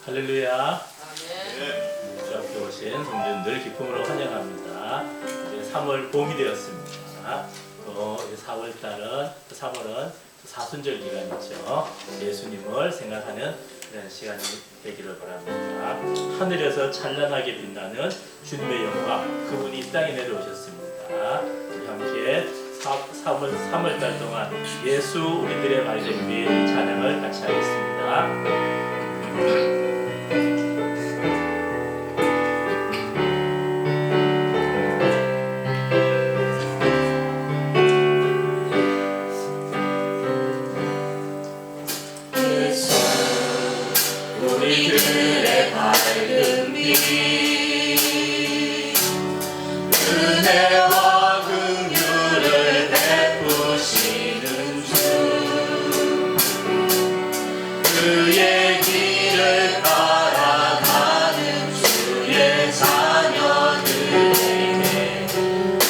할렐루야. 네. 주 앞에 오신 성도님들 기쁨으로 환영합니다. 이제 3월 봄이 되었습니다. 또 4월달은 3월은 사순절 기간이죠. 예수님을 생각하는 그런 시간이 되기를 바랍니다. 하늘에서 찬란하게 빛나는 주님의 영광, 그분이 이 땅에 내려오셨습니다. 우리 함께 3월달 동안 예수 우리들의 말씀 위에 찬양을 같이 하겠습니다. 우리들의 밝은 빛 은혜와 긍휼을 베푸시는 주 그의 길을 따라가는 주의 자녀들에게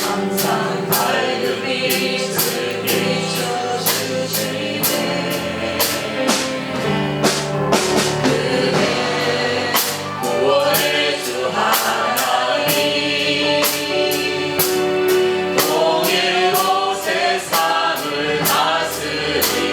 항상 밝은 빛을 비춰주시네. 구원의 주 하나님 공의로 세상을 다스리시네.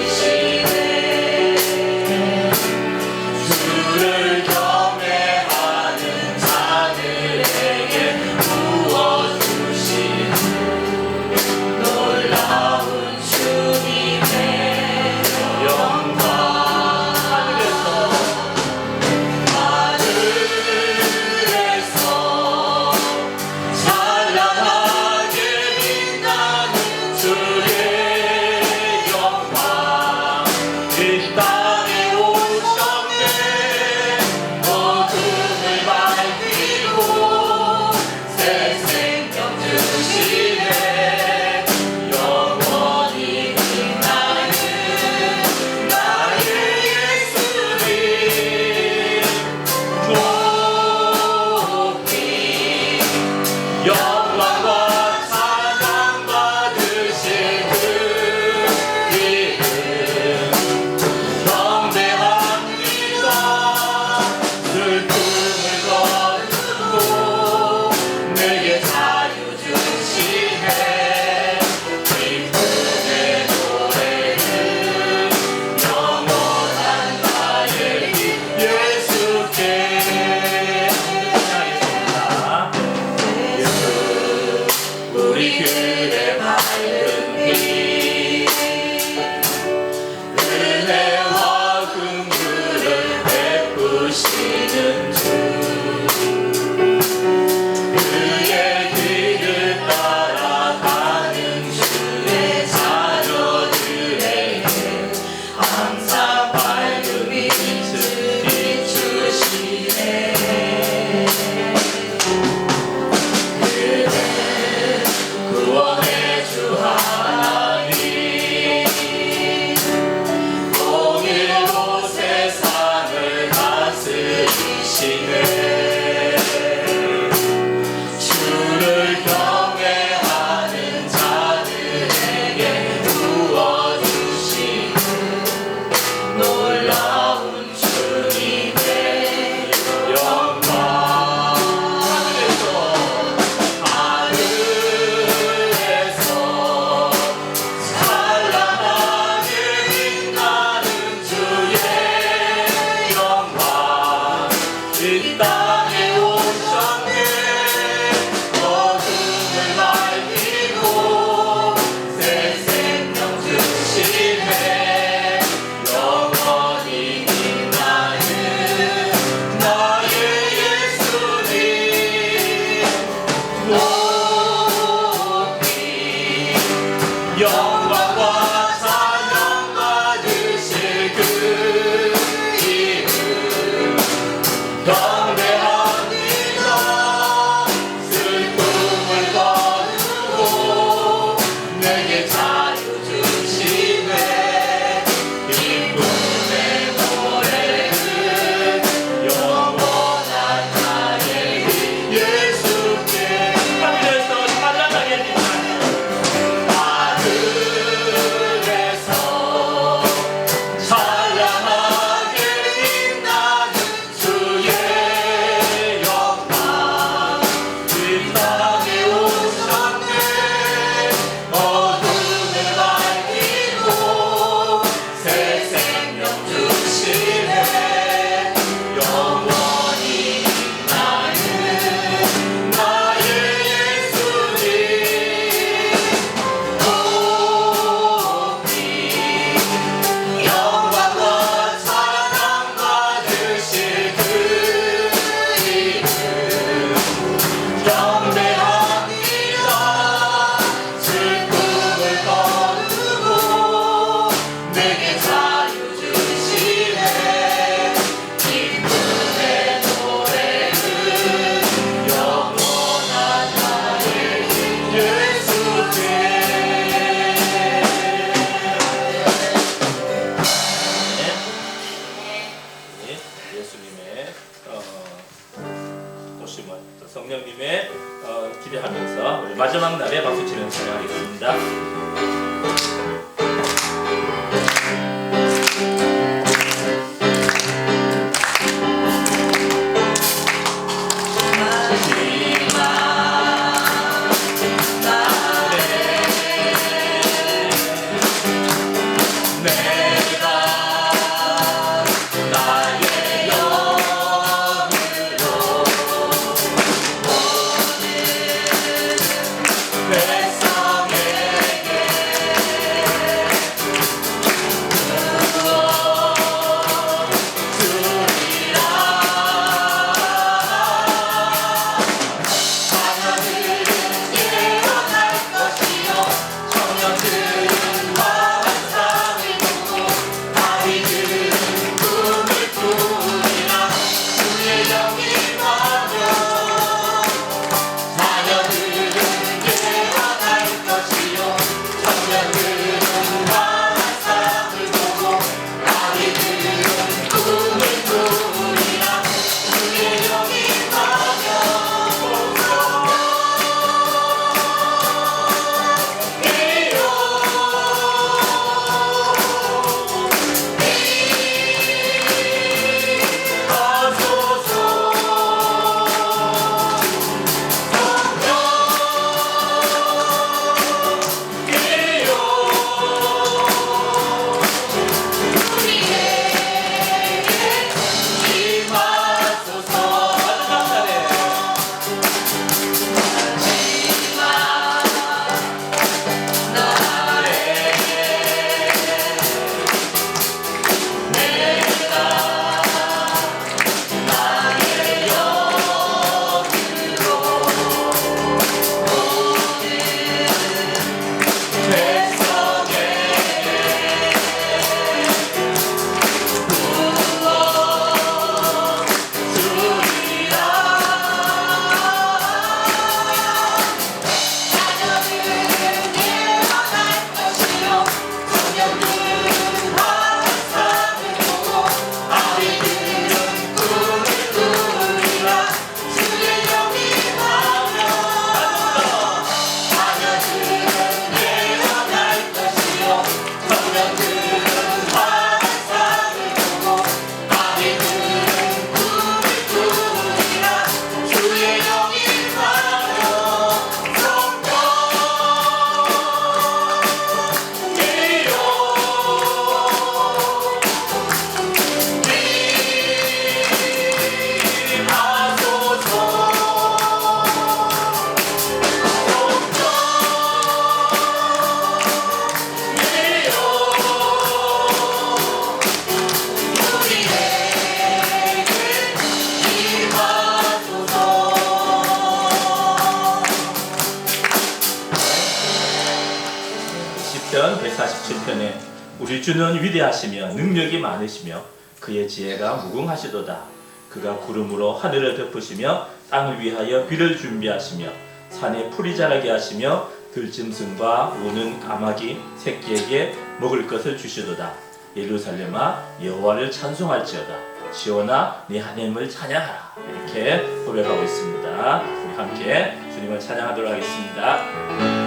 시편에 우리 주는 위대하시며 능력이 많으시며 그의 지혜가 무궁하시도다. 그가 구름으로 하늘을 덮으시며 땅을 위하여 비를 준비하시며 산에 풀이 자라게 하시며 들짐승과 우는 까마귀 새끼에게 먹을 것을 주시도다. 예루살렘아 여호와를 찬송할지어다. 시온아 네 하나님을 찬양하라. 이렇게 고백하고 있습니다. 우리 함께 주님을 찬양하도록 하겠습니다.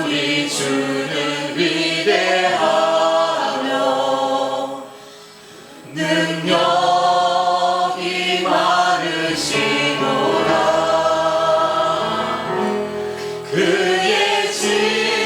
우리 주는 위대하며 능력이 많으시도다. 그의 지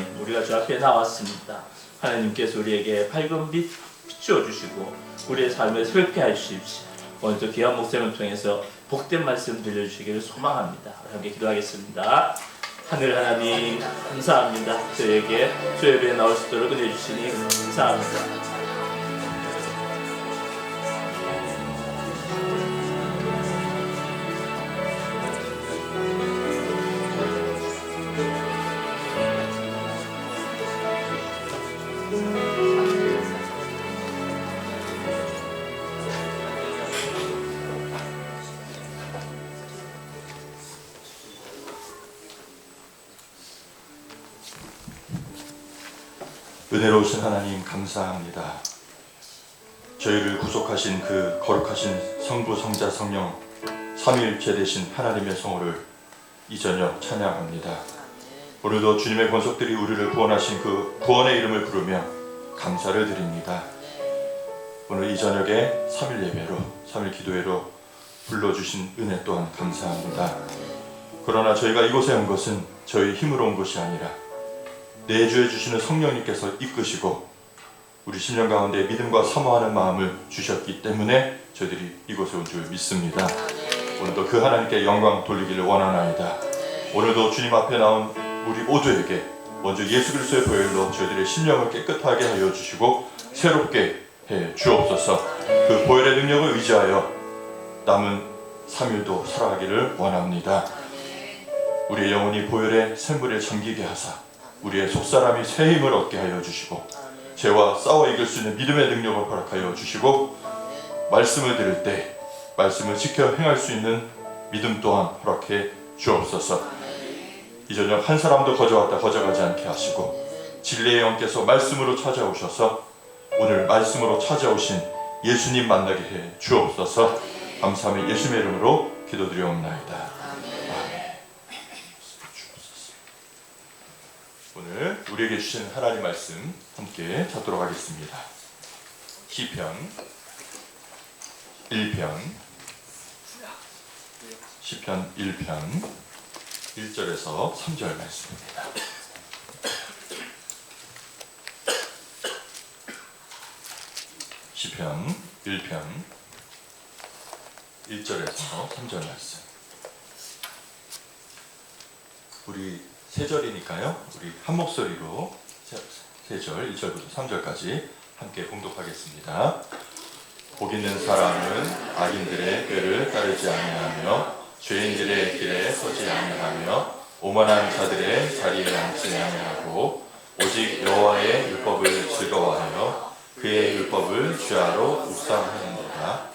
하나님, 우리가 주 앞에 나왔습니다. 하나님께서 우리에게 밝은 빛 비추어 주시고 우리의 삶을 새롭게 해주십시오. 오늘도 귀한 목사님을 통해서 복된 말씀 들려주시기를 소망합니다. 함께 기도하겠습니다. 하늘 하나님 감사합니다. 저에게 주 예배에 나올 수 있도록 은혜 주시니 감사합니다. 은혜로우신 하나님 감사합니다. 저희를 구속하신 그 거룩하신 성부 성자 성령 삼위일체 되신 하나님의 성호를 이 저녁 찬양합니다. 오늘도 주님의 권속들이 우리를 구원하신 그 구원의 이름을 부르며 감사를 드립니다. 오늘 이 저녁에 3일 예배로 3일 기도회로 불러주신 은혜 또한 감사합니다. 그러나 저희가 이곳에 온 것은 저희 힘으로 온 것이 아니라 내주해 주시는 성령님께서 이끄시고 우리 심령 가운데 믿음과 사모하는 마음을 주셨기 때문에 저희들이 이곳에 온 줄 믿습니다. 오늘도 그 하나님께 영광 돌리기를 원하나이다. 오늘도 주님 앞에 나온 우리 모두에게 먼저 예수 그리스도의 보혈로 저희들의 심령을 깨끗하게 하여 주시고 새롭게 해 주옵소서. 그 보혈의 능력을 의지하여 남은 3일도 살아가기를 원합니다. 우리의 영혼이 보혈의 샘물에 잠기게 하사 우리의 속사람이 새 힘을 얻게 하여 주시고 죄와 싸워 이길 수 있는 믿음의 능력을 허락하여 주시고 말씀을 들을 때 말씀을 지켜 행할 수 있는 믿음 또한 허락해 주옵소서. 이 저녁 한 사람도 거저왔다 거저가지 않게 하시고 진리의 영께서 말씀으로 찾아오셔서 오늘 말씀으로 찾아오신 예수님 만나게 해 주옵소서. 감사하며 예수님의 이름으로 기도드리옵나이다. 오늘 우리에게 주신 하나님 말씀 함께 찾도록 하겠습니다. 시편 1편 1편 1절에서 3절 말씀입니다. 시편 1편 1절에서 3절 말씀. 우리 세 절이니까요. 우리 한 목소리로 세 절, 1절부터 3절까지 함께 봉독하겠습니다. 복 있는 사람은 악인들의 꾀를 따르지 아니하며 죄인들의 길에 서지 아니하며 오만한 자들의 자리에 앉지 아니하고 오직 여호와의 율법을 즐거워하여 그의 율법을 주야로 묵상하는도다.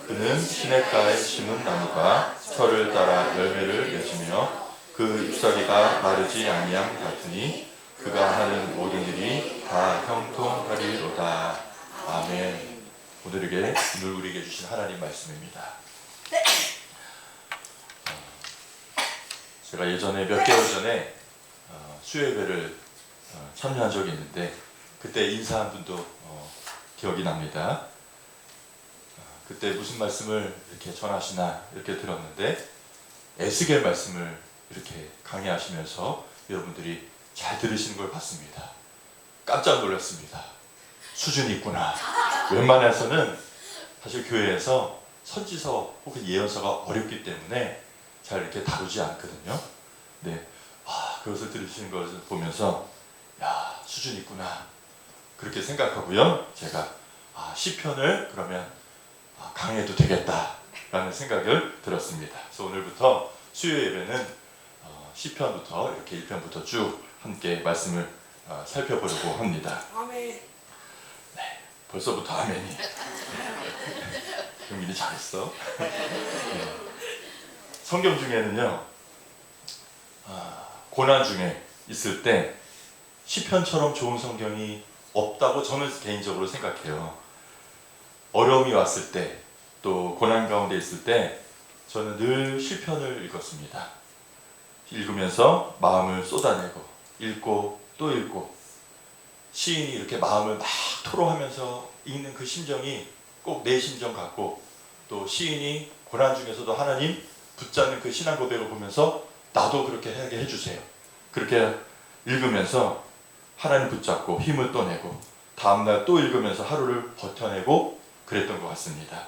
그는 시냇가에 심은 나무가 철을 따라 열매를 맺으며 그 잎사귀가 마르지 아니함 같으니 그가 하는 모든 일이 다 형통하리로다. 아멘. 오늘 우리에게 주신 하나님 말씀입니다. 제가 예전에 몇 개월 전에 수요예배를 참여한 적이 있는데 그때 인사한 분도 기억이 납니다. 그때 무슨 말씀을 이렇게 전하시나 이렇게 들었는데 에스겔 말씀을 이렇게 강의하시면서 여러분들이 잘 들으시는 걸 봤습니다. 깜짝 놀랐습니다. 수준이 있구나. 웬만해서는 사실 교회에서 선지서 혹은 예언서가 어렵기 때문에 잘 이렇게 다루지 않거든요. 네, 그것을 들으시는 것을 보면서 야, 수준이 있구나 그렇게 생각하고요. 제가 시편을 그러면 강의해도 되겠다라는 생각을 들었습니다. 그래서 오늘부터 수요 예배는 시편부터 이렇게 1편부터 쭉 함께 말씀을 살펴보려고 합니다. 아멘. 네, 벌써부터 아멘이. 용민이 잘했어. 네. 성경 중에는요, 고난 중에 있을 때 시편처럼 좋은 성경이 없다고 저는 개인적으로 생각해요. 어려움이 왔을 때, 또 고난 가운데 있을 때 저는 늘 시편을 읽었습니다. 읽으면서 마음을 쏟아내고 읽고 또 읽고 시인이 이렇게 마음을 막 토로하면서 읽는 그 심정이 꼭 내 심정 같고 또 시인이 고난 중에서도 하나님 붙잡는 그 신앙 고백을 보면서 나도 그렇게 하게 해주세요. 그렇게 읽으면서 하나님 붙잡고 힘을 또 내고 다음날 또 읽으면서 하루를 버텨내고 그랬던 것 같습니다.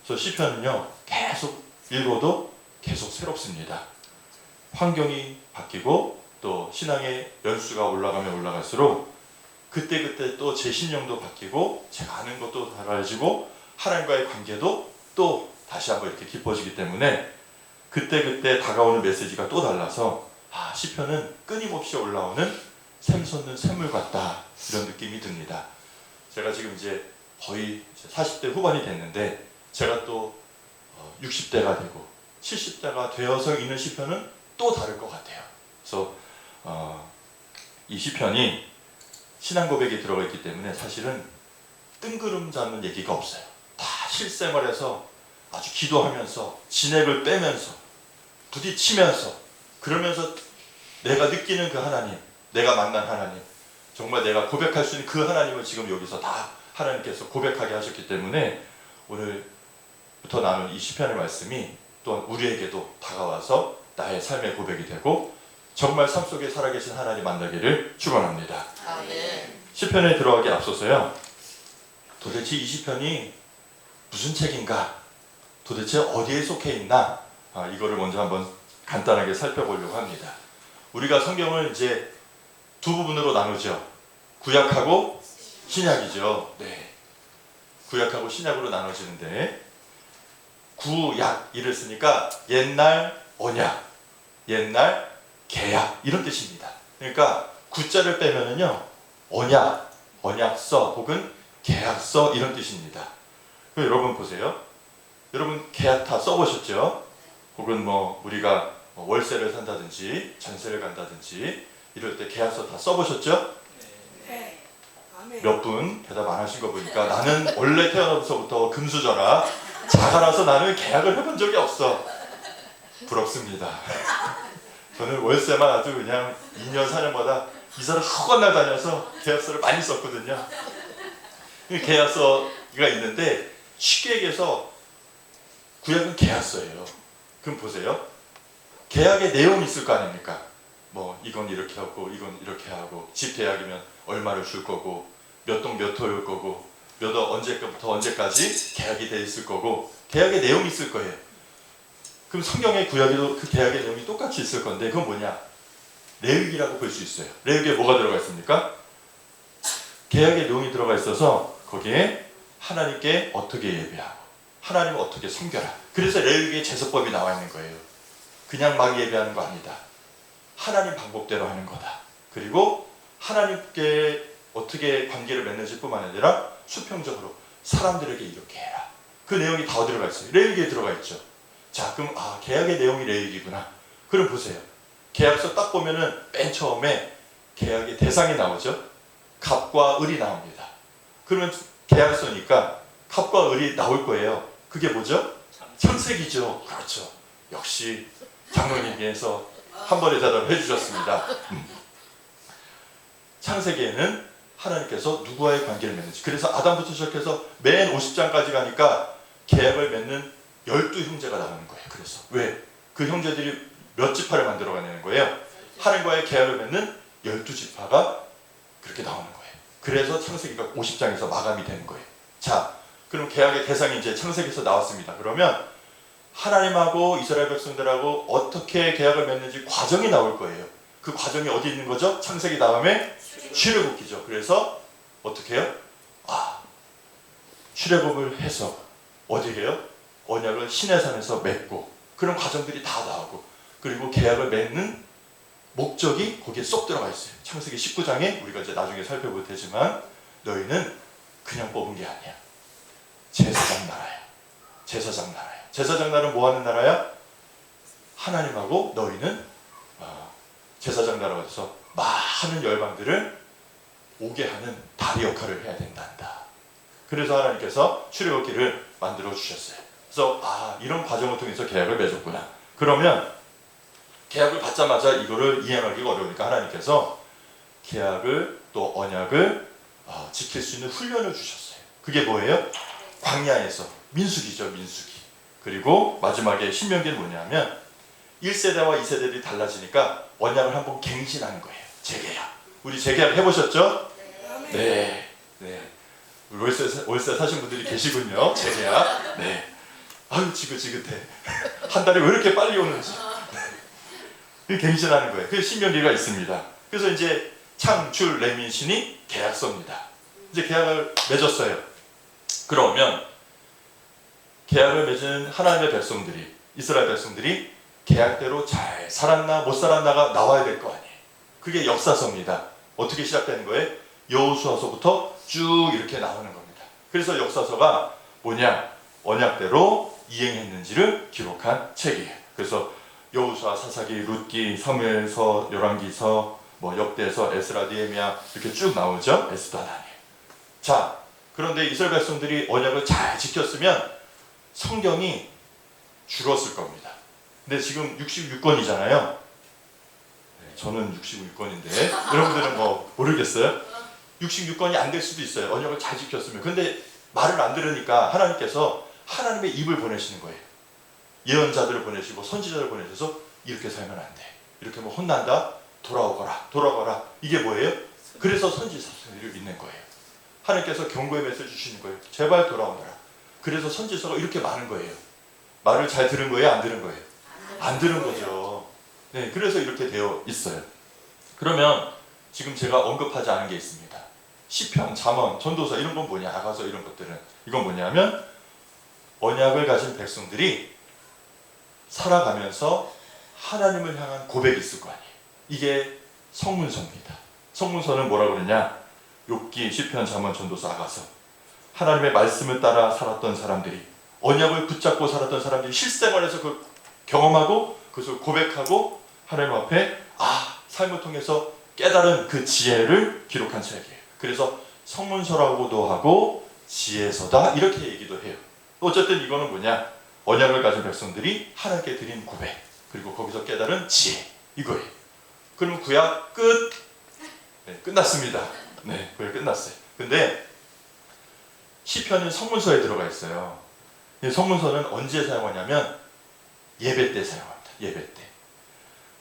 그래서 시편은요 계속 읽어도 계속 새롭습니다. 환경이 바뀌고 또 신앙의 연수가 올라가면 올라갈수록 그때그때 또 제 신령도 바뀌고 제가 아는 것도 달라지고 하나님과의 관계도 또 다시 한번 이렇게 깊어지기 때문에 그때그때 다가오는 메시지가 또 달라서 시편은 끊임없이 올라오는 샘솟는 샘물 같다 이런 느낌이 듭니다. 제가 지금 이제 거의 40대 후반이 됐는데 제가 또 60대가 되고 70대가 되어서 읽는 시편은 또 다를 것 같아요. 그래서 이 시편이 신앙 고백이 들어가 있기 때문에 사실은 뜬구름 잡는 얘기가 없어요. 다 실생활에서 아주 기도하면서 진액을 빼면서 부딪히면서 그러면서 내가 느끼는 그 하나님, 내가 만난 하나님, 정말 내가 고백할 수 있는 그 하나님을 지금 여기서 다 하나님께서 고백하게 하셨기 때문에 오늘부터 나눈 이 시편의 말씀이 또한 우리에게도 다가와서 나의 삶의 고백이 되고 정말 삶 속에 살아계신 하나님 만나기를 축원합니다. 아멘. 시편에 들어가기 앞서서요. 도대체 이 시편이 무슨 책인가? 도대체 어디에 속해 있나? 이거를 먼저 한번 간단하게 살펴보려고 합니다. 우리가 성경을 이제 두 부분으로 나누죠. 구약하고 신약이죠. 네. 구약하고 신약으로 나눠지는데 구약 이를 쓰니까 옛날 언약, 옛날 계약 이런 뜻입니다. 그러니까 구자를 빼면은요 언약, 언약서 혹은 계약서 이런 뜻입니다. 여러분 보세요. 여러분 계약 다 써보셨죠? 혹은 뭐 우리가 월세를 산다든지 전세를 간다든지 이럴 때 계약서 다 써보셨죠? 네. 아멘. 몇 분 대답 안 하신 거 보니까 나는 원래 태어나서부터 금수저라 자가라서 나는 계약을 해본 적이 없어. 부럽습니다. 저는 월세만 아주 그냥 2년 4년마다 이사를 허건날 다녀서 계약서를 많이 썼거든요. 계약서가 있는데 쉽게 얘기해서 구약은 계약서예요. 그럼 보세요. 계약의 내용이 있을 거 아닙니까? 뭐 이건 이렇게 하고 이건 이렇게 하고 집 계약이면 얼마를 줄 거고 몇 동 몇 호일 거고 몇 월 언제부터 언제까지 계약이 돼 있을 거고 계약의 내용이 있을 거예요. 그럼 성경의 구약에도 그 계약의 내용이 똑같이 있을 건데 그건 뭐냐? 레위기라고 볼 수 있어요. 레위기에 뭐가 들어가 있습니까? 계약의 내용이 들어가 있어서 거기에 하나님께 어떻게 예배하고 하나님을 어떻게 섬겨라. 그래서 레위기의 제사법이 나와 있는 거예요. 그냥 막 예배하는 거 아니다. 하나님 방법대로 하는 거다. 그리고 하나님께 어떻게 관계를 맺는지 뿐만 아니라 수평적으로 사람들에게 이렇게 해라. 그 내용이 다 들어가 있어요. 레위기에 들어가 있죠. 자, 그럼 계약의 내용이 레위기구나. 그럼 보세요. 계약서 딱 보면은 맨 처음에 계약의 대상이 나오죠. 갑과 을이 나옵니다. 그러면 계약서니까 갑과 을이 나올 거예요. 그게 뭐죠? 창세기죠. 그렇죠. 역시 장로님께서 한 번에 대답을 해주셨습니다. 창세기에는 하나님께서 누구와의 관계를 맺는지, 그래서 아담부터 시작해서 맨 50장까지 가니까 계약을 맺는 12형제가 나오는 거예요. 그래서 왜? 그 형제들이 몇 지파를 만들어가는 거예요? 하나님과의 계약을 맺는 12지파가 그렇게 나오는 거예요. 그래서 창세기가 50장에서 마감이 되는 거예요. 자, 그럼 계약의 대상이 이제 창세기에서 나왔습니다. 그러면 하나님하고 이스라엘 백성들하고 어떻게 계약을 맺는지 과정이 나올 거예요. 그 과정이 어디 있는 거죠? 창세기 다음에 출애굽기죠. 그래서 어떻게 해요? 출애굽을 해서 어디게 해요? 언약을 시내산에서 맺고 그런 과정들이 다 나오고 그리고 계약을 맺는 목적이 거기에 쏙 들어가 있어요. 창세기 19장에 우리가 이제 나중에 살펴볼 테지만 너희는 그냥 뽑은 게 아니야. 제사장 나라야. 제사장 나라야. 제사장 나라는 뭐 하는 나라야? 하나님하고 너희는 제사장 나라가 돼서 많은 열방들을 오게 하는 다리 역할을 해야 된단다. 그래서 하나님께서 출애굽기를 만들어 주셨어요. 그래서 이런 과정을 통해서 계약을 맺었구나. 그러면 계약을 받자마자 이거를 이행하기가 어려우니까 하나님께서 계약을 또 언약을 지킬 수 있는 훈련을 주셨어요. 그게 뭐예요? 광야에서 민수기죠. 민수기. 그리고 마지막에 신명기는 뭐냐면 1세대와 2세대들이 달라지니까 언약을 한번 갱신하는 거예요. 재계약. 우리 재계약 해보셨죠? 아멘. 네. 네. 월세 사신 분들이 계시군요. 재계약. 네. 아유 지긋지긋해. 한 달에 왜 이렇게 빨리 오는지. 네. 갱신하는 거예요. 그 신명기가 있습니다. 그래서 이제 창출 레민신이 계약서입니다. 이제 계약을 맺었어요. 그러면 계약을 맺은 하나님의 백성들이, 이스라엘 백성들이 계약대로 잘 살았나 못 살았나가 나와야 될 거 아니에요. 그게 역사서입니다. 어떻게 시작되는 거예요? 여호수아서부터 쭉 이렇게 나오는 겁니다. 그래서 역사서가 뭐냐? 언약대로 이행했는지를 기록한 책이에요. 그래서 여호수아, 사사기, 룻기, 사무엘서, 열왕기서, 뭐 역대서, 에스라, 느헤미야 이렇게 쭉 나오죠. 에스더, 다니엘. 자, 그런데 이스라엘 백성들이 언약을 잘 지켰으면 성경이 줄었을 겁니다. 근데 지금 66권이잖아요. 저는 66권인데 여러분들은 뭐 모르겠어요? 66권이 안 될 수도 있어요. 언약을 잘 지켰으면. 근데 말을 안 들으니까 하나님께서 하나님의 입을 보내시는 거예요. 예언자들을 보내시고 선지자를 보내셔서 이렇게 살면 안 돼. 이렇게 뭐 혼난다. 돌아오거라. 이게 뭐예요? 그래서 선지자를 믿는 거예요. 하나님께서 경고의 메시지 주시는 거예요. 제발 돌아오너라. 그래서 선지서가 이렇게 많은 거예요. 말을 잘 들은 거예요? 안 들은 거예요? 안 들은 거죠. 네, 그래서 이렇게 되어 있어요. 그러면 지금 제가 언급하지 않은 게 있습니다. 시편, 잠언, 전도서 이런 건 뭐냐? 아가서 이런 것들은 이건 뭐냐면 언약을 가진 백성들이 살아가면서 하나님을 향한 고백이 있을 거 아니에요. 이게 성문서입니다. 성문서는 뭐라고 그러냐? 욥기, 시편, 잠언, 전도서, 아가서. 하나님의 말씀을 따라 살았던 사람들이, 언약을 붙잡고 살았던 사람들이 실생활에서 그 경험하고 그것을 고백하고 하나님 앞에 삶을 통해서 깨달은 그 지혜를 기록한 책이에요. 그래서 성문서라고도 하고 지혜서다 이렇게 얘기도 해요. 어쨌든 이거는 뭐냐? 언약을 가진 백성들이 하나님께 드린 고백, 그리고 거기서 깨달은 지혜, 이거예요. 그럼 구약 끝. 네, 끝났습니다. 네, 구약 끝났어요. 근데 시편은 성문서에 들어가 있어요. 이 성문서는 언제 사용하냐면 예배 때 사용합니다. 예배 때.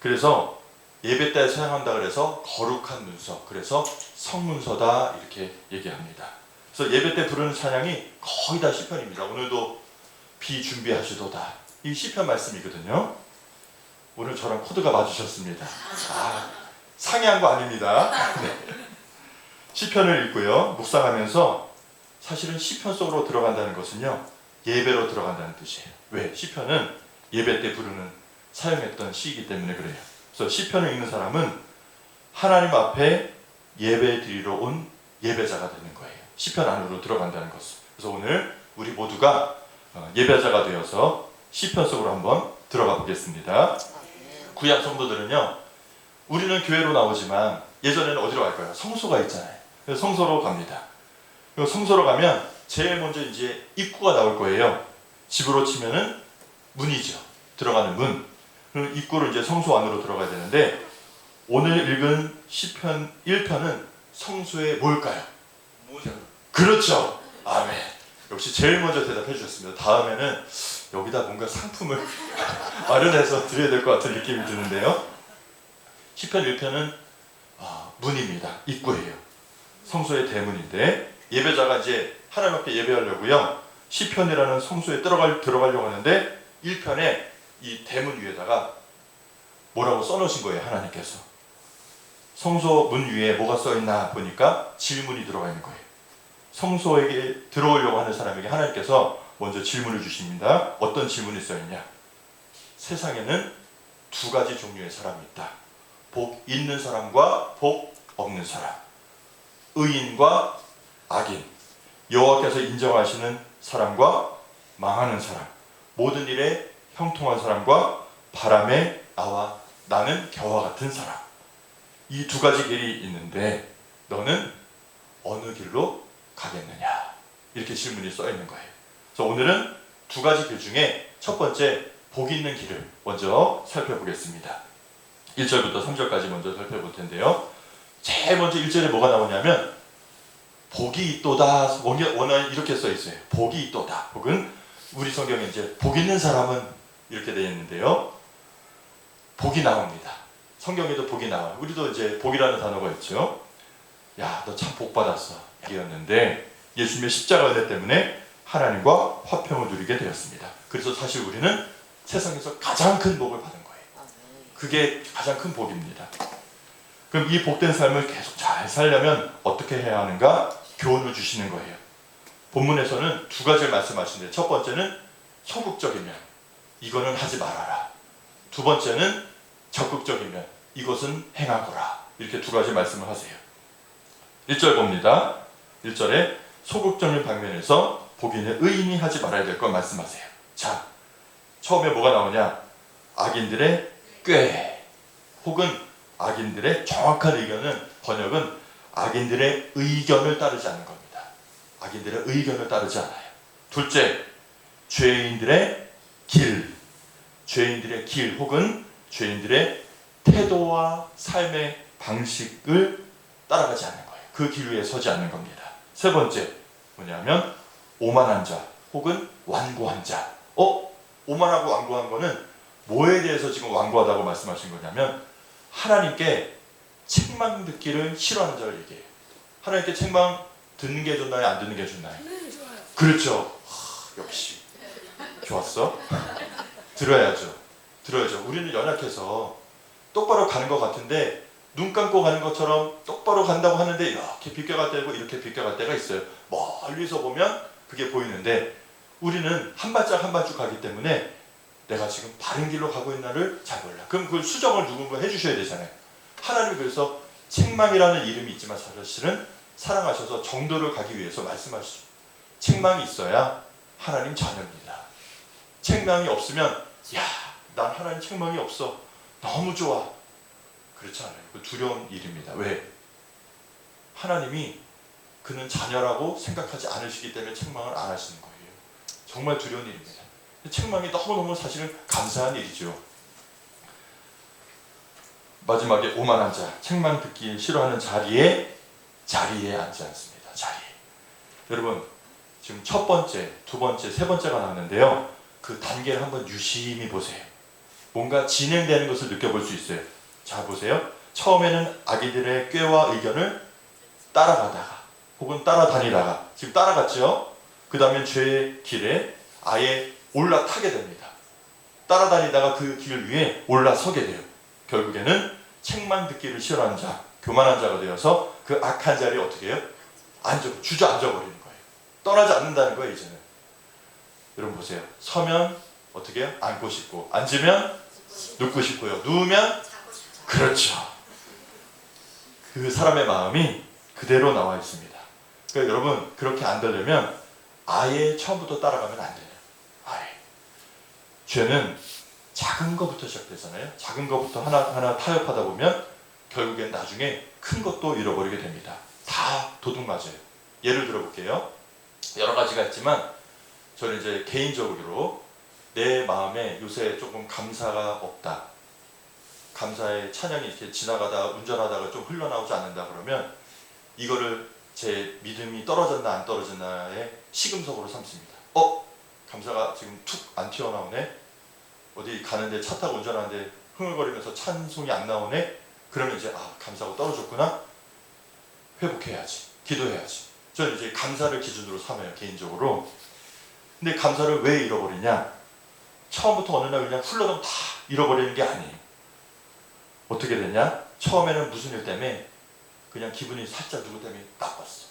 그래서 예배 때 사용한다 그래서 거룩한 문서, 그래서 성문서다 이렇게 얘기합니다. 그래서 예배 때 부르는 찬양이 거의 다 시편입니다. 오늘도 비준비하시도다. 이 시편 말씀이거든요. 오늘 저랑 코드가 맞으셨습니다. 상의한 거 아닙니다. 네. 시편을 읽고요. 묵상하면서 사실은 시편 속으로 들어간다는 것은요. 예배로 들어간다는 뜻이에요. 왜? 시편은 예배 때 부르는 사용했던 시이기 때문에 그래요. 그래서 시편을 읽는 사람은 하나님 앞에 예배 드리러 온 예배자가 되는 거예요. 시편 안으로 들어간다는 것은. 그래서 오늘 우리 모두가 예배자가 되어서 시편 속으로 한번 들어가 보겠습니다. 구약 성도들은요, 우리는 교회로 나오지만 예전에는 어디로 갈까요? 성소가 있잖아요. 그래서 성소로 갑니다. 그리고 성소로 가면 제일 먼저 이제 입구가 나올 거예요. 집으로 치면은 문이죠. 들어가는 문. 그럼 입구로 이제 성소 안으로 들어가야 되는데 오늘 읽은 시편 1편은 성소에 뭘까요? 그렇죠. 아멘. 역시 제일 먼저 대답해 주셨습니다. 다음에는 여기다 뭔가 상품을 마련해서 드려야 될 것 같은 느낌이 드는데요. 시편 1편은 문입니다. 입구예요. 성소의 대문인데 예배자가 이제 하나님 앞에 예배하려고요. 시편이라는 성소에 들어가려고 하는데 1편에 이 대문 위에다가 뭐라고 써놓으신 거예요. 하나님께서. 성소 문 위에 뭐가 써있나 보니까 질문이 들어가 있는 거예요. 성소에게 들어오려고 하는 사람에게 하나님께서 먼저 질문을 주십니다. 어떤 질문이 써있냐? 세상에는 두 가지 종류의 사람이 있다. 복 있는 사람과 복 없는 사람. 의인과 악인. 여호와께서 인정하시는 사람과 망하는 사람. 모든 일에 형통한 사람과 바람에 나와 나는 겨와 같은 사람. 이 두 가지 길이 있는데 너는 어느 길로 가겠느냐? 이렇게 질문이 써 있는 거예요. 그래서 오늘은 두 가지 길 중에 첫 번째 복 있는 길을 먼저 살펴보겠습니다. 1절부터 3절까지 먼저 살펴볼 텐데요. 제일 먼저 1절에 뭐가 나오냐면 복이 있도다. 원어에 이렇게 써 있어요. 복이 있도다. 복은 우리 성경에 이제 복 있는 사람은 이렇게 되어 있는데요. 복이 나옵니다. 성경에도 복이 나와요. 우리도 이제 복이라는 단어가 있죠. 야, 너 참 복 받았어. 이었는데 예수님의 십자가 은혜 때문에 하나님과 화평을 누리게 되었습니다. 그래서 사실 우리는 세상에서 가장 큰 복을 받은 거예요. 그게 가장 큰 복입니다. 그럼 이 복된 삶을 계속 잘 살려면 어떻게 해야 하는가? 교훈을 주시는 거예요. 본문에서는 두 가지를 말씀하시는데, 첫 번째는 소극적이면 이거는 하지 말아라. 두 번째는 적극적이면 이것은 행하거라. 이렇게 두 가지 말씀을 하세요. 1절 봅니다. 1절에 소극적인 방면에서 복인의 의인이 하지 말아야 될 걸 말씀하세요. 자, 처음에 뭐가 나오냐? 악인들의 꾀, 혹은 악인들의 정확한 의견은, 번역은 악인들의 의견을 따르지 않는 겁니다. 악인들의 의견을 따르지 않아요. 둘째, 죄인들의 길, 죄인들의 길 혹은 죄인들의 태도와 삶의 방식을 따라가지 않는 거예요. 그 길 위에 서지 않는 겁니다. 세 번째, 뭐냐면 오만한 자 혹은 완고한 자. 오만하고 완고한 거는 뭐에 대해서 지금 완고하다고 말씀하신 거냐면, 하나님께 책망 듣기를 싫어하는 자를 얘기해요. 하나님께 책망 듣는 게 좋나요? 안 듣는 게 좋나요? 네, 좋아요. 그렇죠. 역시 좋았어. 들어야죠. 우리는 연약해서 똑바로 가는 것 같은데 눈 감고 가는 것처럼 똑바로 간다고 하는데 이렇게 비껴갈 때고 이렇게 비껴갈 때가 있어요. 멀리서 보면 그게 보이는데 우리는 한 발짝 한 발짝 가기 때문에 내가 지금 바른 길로 가고 있나를 잘 몰라. 그럼 그걸 수정을 누군가 해주셔야 되잖아요. 하나님이 그래서 책망이라는 이름이 있지만 사실은 사랑하셔서 정도를 가기 위해서 말씀하시죠. 책망이 있어야 하나님 자녀입니다. 책망이 없으면 난 하나님 책망이 없어, 너무 좋아, 그렇지 않아요. 그 두려운 일입니다. 왜? 하나님이 그는 자녀라고 생각하지 않으시기 때문에 책망을 안 하시는 거예요. 정말 두려운 일입니다. 책망이 너무너무 사실은 감사한 일이죠. 마지막에 오만한 자, 책망 듣기 싫어하는 자리에 앉지 않습니다. 자리에. 여러분, 지금 첫 번째, 두 번째, 세 번째가 나왔는데요. 그 단계를 한번 유심히 보세요. 뭔가 진행되는 것을 느껴볼 수 있어요. 자, 보세요. 처음에는 아기들의 꾀와 의견을 따라가다가 혹은 따라다니다가, 지금 따라갔죠. 그 다음에 죄의 길에 아예 올라타게 됩니다. 따라다니다가 그 길 위에 올라서게 돼요. 결국에는 책망 듣기를 싫어하는 자, 교만한 자가 되어서 그 악한 자리에 어떻게 해요? 주저앉아버리는 거예요. 떠나지 않는다는 거예요, 이제는. 여러분 보세요. 서면 어떻게 해요? 앉고 싶고, 앉으면 눕고 싶고요. 누우면 그렇죠. 그 사람의 마음이 그대로 나와 있습니다. 그러니까 여러분, 그렇게 안 되려면 아예 처음부터 따라가면 안 돼요. 아예. 죄는 작은 것부터 시작되잖아요. 작은 것부터 하나하나 타협하다 보면 결국엔 나중에 큰 것도 잃어버리게 됩니다. 다 도둑 맞아요. 예를 들어 볼게요. 여러 가지가 있지만 저는 이제 개인적으로 내 마음에 요새 조금 감사가 없다, 감사의 찬양이 이렇게 지나가다가 운전하다가 좀 흘러나오지 않는다 그러면 이거를 제 믿음이 떨어졌나 안 떨어졌나의 시금석으로 삼습니다. 감사가 지금 툭 안 튀어나오네. 어디 가는데 차 타고 운전하는데 흥얼거리면서 찬송이 안 나오네. 그러면 이제 감사가 떨어졌구나. 회복해야지. 기도해야지. 저는 이제 감사를 기준으로 삼아요, 개인적으로. 근데 감사를 왜 잃어버리냐? 처음부터 어느 날 그냥 흘러가면 다 잃어버리는 게 아니에요. 어떻게 되냐? 처음에는 무슨 일 때문에 그냥 기분이 살짝 누구 때문에 나빴어.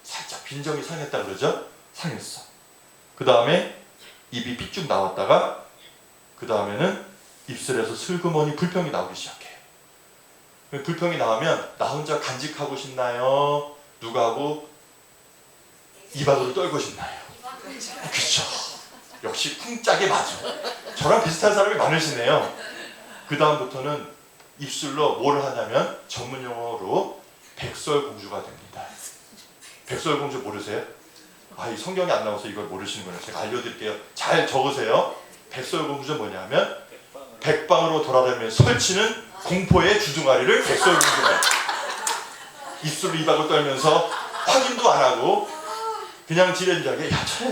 살짝 빈정이 상했다 그러죠? 상했어. 그 다음에 입이 삐쭉 나왔다가 그 다음에는 입술에서 슬그머니 불평이 나오기 시작해요. 불평이 나오면 나 혼자 간직하고 싶나요? 누구하고 입 안으로 떨고 싶나요? 그렇죠. 역시 쿵짝에 맞아. 저랑 비슷한 사람이 많으시네요. 그 다음부터는 입술로 뭘 하냐면 전문 용어로 백설공주가 됩니다. 백설공주 모르세요? 이 성경이 안 나와서 이걸 모르시는구나. 제가 알려드릴게요. 잘 적으세요. 백설공주는 뭐냐면 백방으로 돌아다니면서 설치는 공포의 주둥아리를 백설공주가 입술로 입하고 떨면서 확인도 안 하고 그냥 지레지하게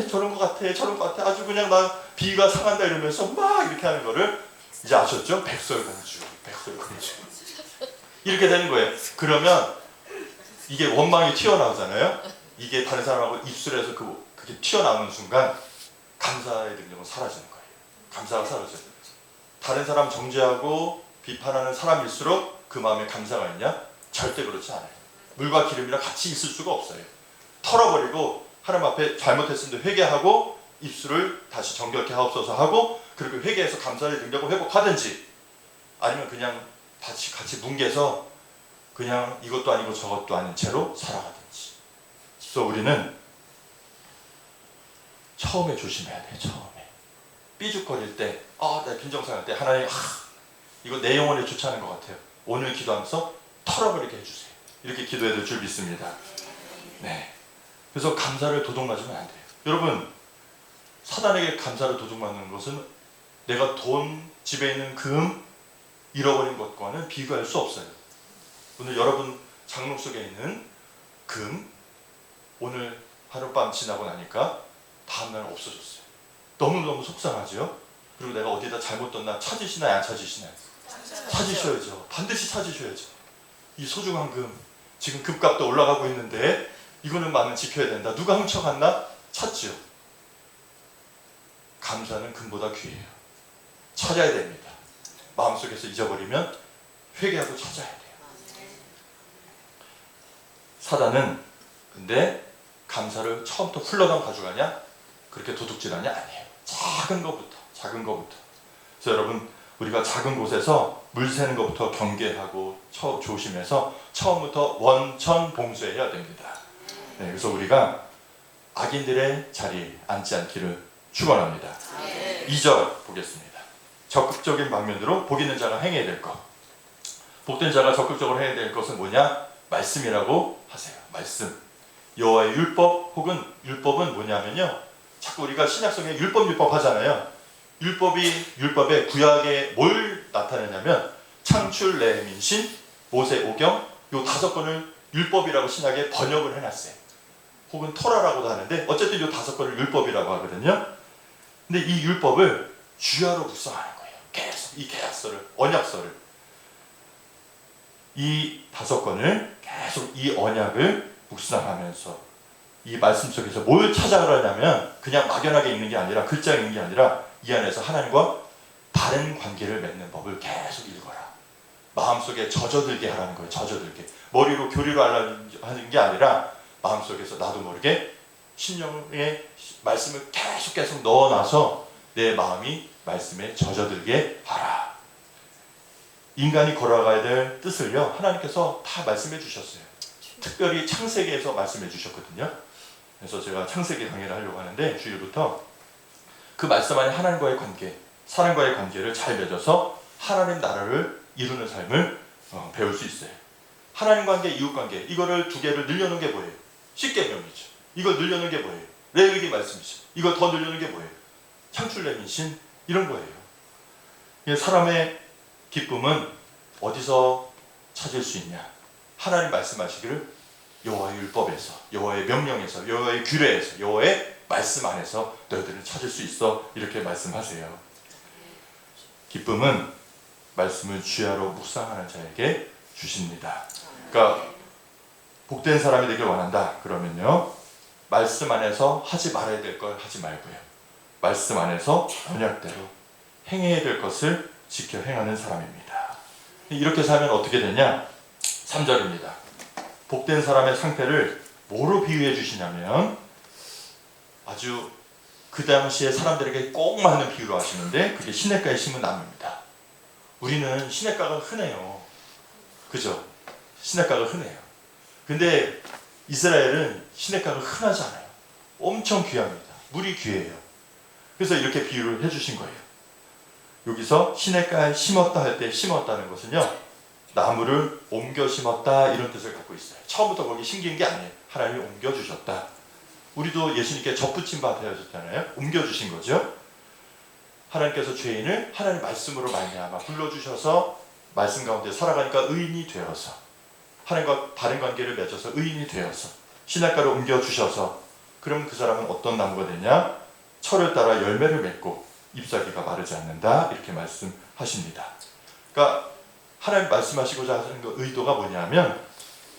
저런 것 같아 아주 그냥 나 비가 상한다 이러면서 막 이렇게 하는 거를 이제 아셨죠? 백설공주. 이렇게 되는 거예요. 그러면 이게 원망이 튀어나오잖아요. 이게 다른 사람하고 입술에서 그게 튀어나오는 순간 감사의 능력은 사라지는 거예요. 감사가 사라져요. 다른 사람 정죄하고 비판하는 사람일수록 그 마음에 감사가 있냐? 절대 그렇지 않아요. 물과 기름이랑 같이 있을 수가 없어요. 털어버리고 하나님 앞에 잘못했으면 회개하고 입술을 다시 정결케 하옵소서 하고, 그리고 회개해서 감사의 능력을 회복하든지, 아니면 그냥 같이 뭉개서 그냥 이것도 아니고 저것도 아닌 채로 살아가든지. 그래서 우리는 처음에 조심해야 돼요. 처음에 삐죽거릴 때, 나 빈정상할 때 하나님, 이거 내 영혼에 좋지 않은 것 같아요. 오늘 기도하면서 털어버리게 해주세요. 이렇게 기도해야 될 줄 믿습니다. 네. 그래서 감사를 도둑맞으면 안 돼요. 여러분, 사단에게 감사를 도둑맞는 것은 내가 돈, 집에 있는 금 잃어버린 것과는 비교할 수 없어요. 오늘 여러분 장롱 속에 있는 금, 오늘 하룻밤 지나고 나니까 다음날 없어졌어요. 너무너무 속상하죠? 그리고 내가 어디다 잘못 뒀나 찾으시나요? 안 찾으시나요? 찾으셔야죠. 반드시 찾으셔야죠. 이 소중한 금, 지금 금값도 올라가고 있는데 이거는 나는 지켜야 된다. 누가 훔쳐갔나? 찾지요. 감사는 금보다 귀해요. 찾아야 됩니다. 마음속에서 잊어버리면 회개하고 찾아야 돼요. 사단은 근데 감사를 처음부터 흘러당 가져가냐? 그렇게 도둑질하냐? 아니에요. 작은 거부터. 그래서 여러분, 우리가 작은 곳에서 물 새는 것부터 경계하고 조심해서 처음부터 원천봉쇄해야 됩니다. 네, 그래서 우리가 악인들의 자리에 앉지 않기를 축원합니다. 2절 보겠습니다. 적극적인 방면으로 복 있는 자가 행해야 될 것. 복된 자가 적극적으로 해야 될 것은 뭐냐? 말씀이라고 하세요. 말씀. 여호와의 율법 혹은 율법은 뭐냐면요, 자꾸 우리가 신약성에 율법 하잖아요. 율법에 구약에 뭘 나타내냐면 창출, 레민신, 모세, 오경, 요 5권을 율법이라고 신약에 번역을 해놨어요. 혹은 토라라고도 하는데 어쨌든 요 5권을 율법이라고 하거든요. 근데 이 율법을 주야로 묵상하는 거예요. 계속 이 계약서를, 언약서를, 이 5권을 계속 이 언약을 묵상하면서 이 말씀 속에서 뭘 찾아가려냐면 그냥 막연하게 읽는 게 아니라, 글자 읽는 게 아니라 이 안에서 하나님과 바른 관계를 맺는 법을 계속 읽어라. 마음속에 젖어들게 하라는 거예요. 젖어들게. 머리로 교리로 하는 게 아니라 마음속에서 나도 모르게 신령의 말씀을 계속 넣어놔서 내 마음이 말씀에 젖어들게 하라. 인간이 걸어가야 될 뜻을요, 하나님께서 다 말씀해 주셨어요. 특별히 창세기에서 말씀해 주셨거든요. 그래서 제가 창세기 강의를 하려고 하는데 주일부터 그 말씀 안에 하나님과의 관계, 사람과의 관계를 잘 맺어서 하나님 나라를 이루는 삶을 배울 수 있어요. 하나님 관계, 이웃 관계, 이거를 2개를 늘려놓은 게 뭐예요? 십계명이죠. 이걸 늘려놓은 게 뭐예요? 레위기 말씀이죠. 이걸 더 늘려놓은 게 뭐예요? 창출, 레민신, 이런 거예요. 사람의 기쁨은 어디서 찾을 수 있냐? 하나님 말씀하시기를 여호와의 율법에서, 여호와의 명령에서, 여호와의 규례에서, 여호와의 말씀 안에서 너희들은 찾을 수 있어. 이렇게 말씀하세요. 기쁨은 말씀을 주야로 묵상하는 자에게 주십니다. 그러니까 복된 사람이 되길 원한다 그러면요, 말씀 안에서 하지 말아야 될 걸 하지 말고요, 말씀 안에서 언약대로 행해야 될 것을 지켜 행하는 사람입니다. 이렇게 살면 어떻게 되냐? 3절입니다. 복된 사람의 상태를 뭐로 비유해 주시냐면 아주 그 당시에 사람들에게 꼭 맞는 비유로 하시는데 그게 시냇가에 심은 나무입니다. 우리는 시냇가가 흔해요. 그죠? 시냇가가 흔해요. 근데 이스라엘은 시냇가가 흔하지 않아요. 엄청 귀합니다. 물이 귀해요. 그래서 이렇게 비유를 해주신 거예요. 여기서 시냇가에 심었다 할 때 심었다는 것은요, 나무를 옮겨 심었다 이런 뜻을 갖고 있어요. 처음부터 거기 심긴 게 아니에요. 하나님이 옮겨주셨다. 우리도 예수님께 접붙임 바 되어졌잖아요. 옮겨주신 거죠. 하나님께서 죄인을 하나님 말씀으로 말미암아 불러주셔서 말씀 가운데 살아가니까 의인이 되어서, 하나님과 바른 관계를 맺어서 의인이 되어서 시냇가로 옮겨주셔서, 그럼 그 사람은 어떤 나무가 되냐? 철을 따라 열매를 맺고 잎사귀가 마르지 않는다 이렇게 말씀하십니다. 그러니까 하나님 말씀하시고자 하는 그 의도가 뭐냐면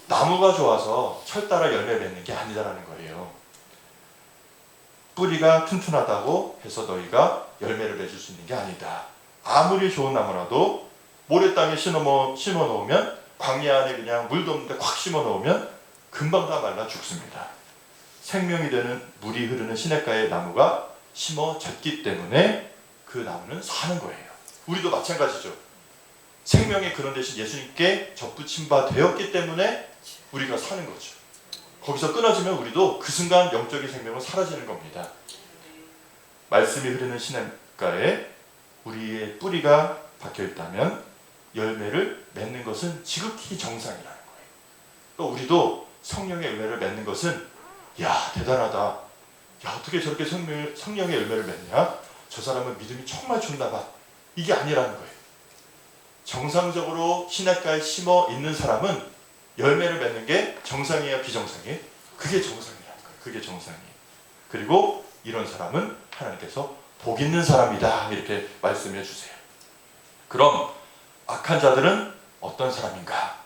나무가 좋아서 철 따라 열매 맺는 게 아니다라는 거예요. 뿌리가 튼튼하다고 해서 너희가 열매를 맺을 수 있는 게 아니다. 아무리 좋은 나무라도 모래땅에 심어 놓으면 광야 안에 그냥 물도 없는데 콱 심어 놓으면 금방 다 말라 죽습니다. 생명이 되는 물이 흐르는 시냇가의 나무가 심어졌기 때문에 그 나무는 사는 거예요. 우리도 마찬가지죠. 생명의 근원 대신 예수님께 접붙임 바 되었기 때문에 우리가 사는 거죠. 거기서 끊어지면 우리도 그 순간 영적인 생명은 사라지는 겁니다. 말씀이 흐르는 시냇가에 우리의 뿌리가 박혀 있다면 열매를 맺는 것은 지극히 정상이라는 거예요. 또 우리도 성령의 열매를 맺는 것은 야 대단하다. 야 어떻게 저렇게 성령의 열매를 맺냐? 저 사람은 믿음이 정말 좋나 봐. 이게 아니라는 거예요. 정상적으로 시냇가에 심어 있는 사람은 열매를 맺는 게 정상이에요, 비정상이에요? 그게 정상이라는 거예요. 그게 정상이에요. 그리고 이런 사람은 하나님께서 복 있는 사람이다 이렇게 말씀해 주세요. 그럼 악한 자들은 어떤 사람인가?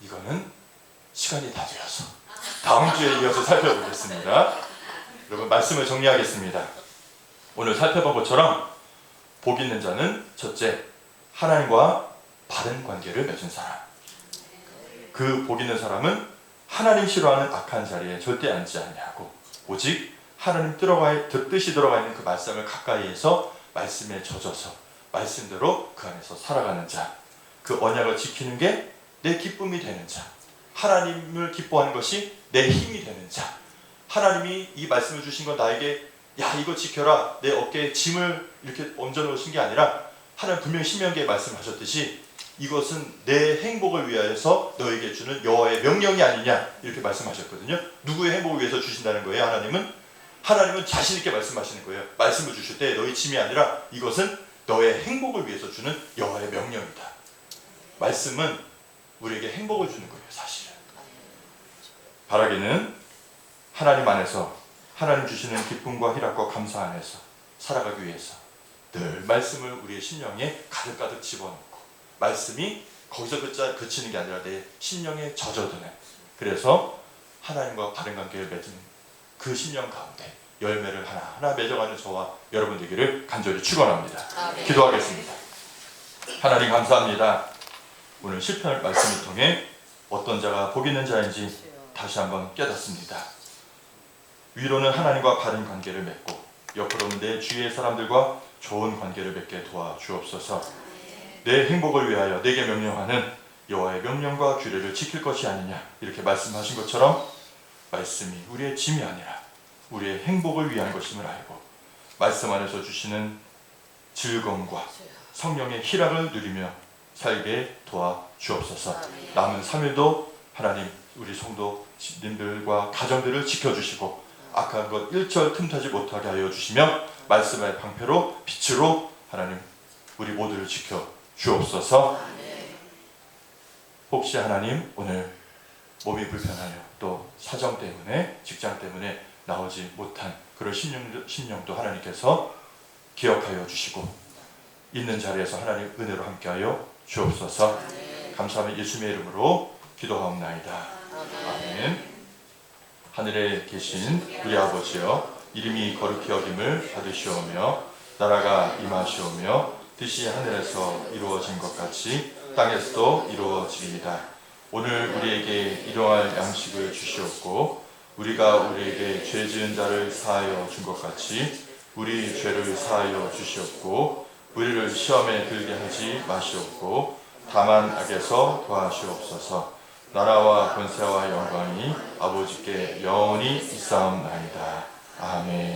이거는 시간이 다 되어서 다음 주에 이어서 살펴보겠습니다. 여러분 말씀을 정리하겠습니다. 오늘 살펴본 것처럼 복 있는 자는 첫째, 하나님과 바른 관계를 맺은 사람. 그 복 있는 사람은 하나님 싫어하는 악한 자리에 절대 앉지 아니하고 오직 하나님 뜻이 들어가 있는 그 말씀을 가까이에서 말씀에 젖어서 말씀대로 그 안에서 살아가는 자. 그 언약을 지키는 게 내 기쁨이 되는 자. 하나님을 기뻐하는 것이 내 힘이 되는 자. 하나님이 이 말씀을 주신 건 나에게 야 이거 지켜라 내 어깨에 짐을 이렇게 얹어 놓으신 게 아니라 하나님 분명히 신명기에 말씀하셨듯이 이것은 내 행복을 위하여서 너에게 주는 여호와의 명령이 아니냐 이렇게 말씀하셨거든요. 누구의 행복을 위해서 주신다는 거예요? 하나님은 자신 있게 말씀하시는 거예요. 말씀을 주실 때 너희 짐이 아니라 이것은 너의 행복을 위해서 주는 여호와의 명령이다. 말씀은 우리에게 행복을 주는 거예요. 사실은 바라기는 하나님 안에서 하나님 주시는 기쁨과 희락과 감사 안에서 살아가기 위해서 늘 말씀을 우리의 심령에 가득가득 집어넣고 말씀이 거기서 그치는 게 아니라 내 심령에 젖어드는 그래서 하나님과 바른 관계를 맺은 그 심령 가운데 열매를 하나하나 맺어가는 저와 여러분 되기를 간절히 축원합니다. 기도하겠습니다. 하나님 감사합니다. 오늘 시편 말씀을 통해 어떤 자가 복 있는 자인지 다시 한번 깨닫습니다. 위로는 하나님과 바른 관계를 맺고 옆으로는 내 주위의 사람들과 좋은 관계를 맺게 도와주옵소서. 내 행복을 위하여 내게 명령하는 여호와의 명령과 규례를 지킬 것이 아니냐 이렇게 말씀하신 것처럼 말씀이 우리의 짐이 아니라 우리의 행복을 위한 것임을 알고 말씀 안에서 주시는 즐거움과 성령의 희락을 누리며 살게 도와주옵소서. 남은 3일도 하나님 우리 성도님들과 가정들을 지켜주시고 악한 것 일절 틈타지 못하게 하여 주시며 말씀의 방패로 빛으로 하나님 우리 모두를 지켜 주옵소서. 혹시 하나님 오늘 몸이 불편하여 또 사정 때문에 직장 때문에 나오지 못한 그런 심령도 하나님께서 기억하여 주시고 있는 자리에서 하나님 은혜로 함께하여 주옵소서. 감사하며 예수님의 이름으로 기도하옵나이다. 아멘. 하늘에 계신 우리 아버지여 이름이 거룩히 여김을 받으시오며 나라가 임하시오며 뜻이 하늘에서 이루어진 것 같이 땅에서도 이루어지리이다. 오늘 우리에게 일용할 양식을 주시옵고 우리가 우리에게 죄 지은 자를 사하여 준 것 같이 우리 죄를 사하여 주시옵고 우리를 시험에 들게 하지 마시옵고 다만 악에서 도와주옵소서. 나라와 권세와 영광이 아버지께 영원히 있사옵나이다. 아멘.